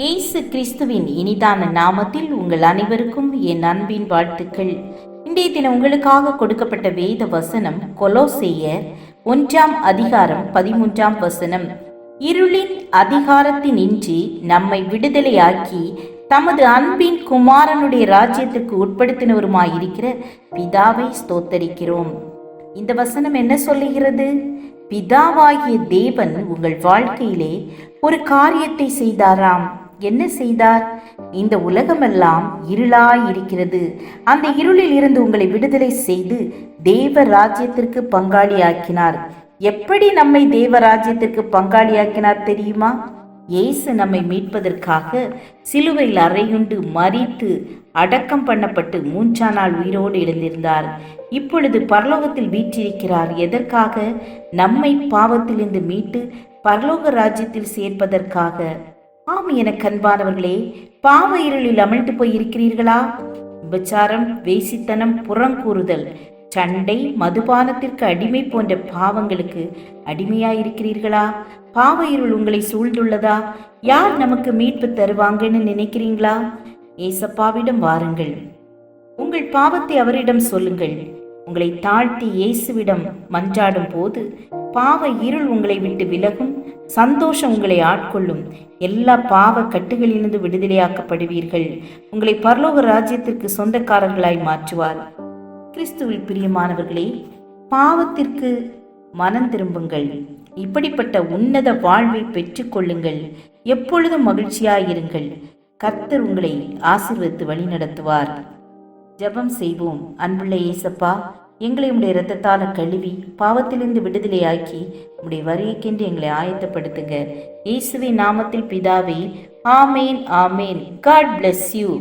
இயேசு கிறிஸ்துவின் இனிதான நாமத்தில் உங்கள் அனைவருக்கும் என் அன்பின் வாழ்த்துக்கள். இன்றைய தினம் உங்களுக்காக கொடுக்கப்பட்ட வேத வசனம் கொலோசேயர் 1:13. இருளின் அதிகாரத்தினின்று நம்மை விடுதலையாக்கி தமது அன்பின் குமாரனுடைய ராஜ்யத்திற்கு உட்படுத்தினவருமாயிருக்கிற பிதாவை ஸ்தோத்தரிக்கிறோம். இந்த வசனம் என்ன சொல்லுகிறது? பிதாவாகிய தேவன் உங்கள் வாழ்க்கையிலே ஒரு காரியத்தை செய்தாராம். என்ன செய்தார்? இந்த உலகமெல்லாம் இருளாய் இருக்கிறது. அந்த இருளில் இருந்து உங்களை விடுதலை செய்து தேவ ராஜ்யத்திற்கு பங்காளியாக்கினார். எப்படி நம்மை தேவ ராஜ்யத்திற்கு பங்காளியாக்கினார் தெரியுமா? இயேசு நம்மை மீட்பதற்காக சிலுவையில் அறையுண்டு மரித்து அடக்கம் பண்ணப்பட்டு 3ஆம் நாள் உயிரோடு எழுந்திருந்தார். இப்பொழுது பரலோகத்தில் வீற்றிருக்கிறார். எதற்காக? நம்மை பாவத்திலிருந்து மீட்டு பரலோக ராஜ்யத்தில் சேர்ப்பதற்காக. ஆம், என கண்பானவர்களே, பாவ இருளில் அமிழ்ந்து போய் இருக்கிறீர்களா? விபச்சாரம், வேசித்தனம், புறங்கூறுதல், சண்டை, மதுபானத்திற்கு அடிமை போன்ற பாவங்களுக்கு அடிமையாயிருக்கிறீர்களா? பாவ இருள் உங்களை சூழ்ந்துள்ளதா? யார் நமக்கு மீட்பு தருவாங்கன்னு நினைக்கிறீங்களா? ஏசப்பாவிடம் வாருங்கள். உங்கள் பாவத்தை அவரிடம் சொல்லுங்கள். உங்களை தாழ்த்தி இயேசுவிடம் மன்றாடும் போது பாவ இருள் உங்களை விட்டு விலகும். சந்தோஷம் உங்களை ஆட்கொள்ளும். எல்லா பாவ கட்டுகளிலிருந்து விடுதலையாக்கப்படுவீர்கள். உங்களை பரலோக ராஜ்யத்திற்கு சொந்தக்காரர்களாய் மாற்றுவார். கிறிஸ்துவில் பிரியமானவர்களே, பாவத்திற்கு மனம் திரும்புங்கள். இப்படிப்பட்ட உன்னத வாழ்வை பெற்றுக்கொள்ளுங்கள். எப்பொழுதும் மகிழ்ச்சியாயிருங்கள். கர்த்தர் உங்களை ஆசீர்வதித்து வழி நடத்துவார். ஜெபம் செய்வோம். அன்புள்ள இயேசப்பா, எங்களை உடைய இரத்தத்தால கழுவி பாவத்திலிருந்து விடுதலையாக்கி உடைய வருகைக்கென்று எங்களை ஆயத்தப்படுத்துங்க. இயேசுவின் நாமத்தில் பிதாவே, ஆமேன், ஆமேன். God bless you.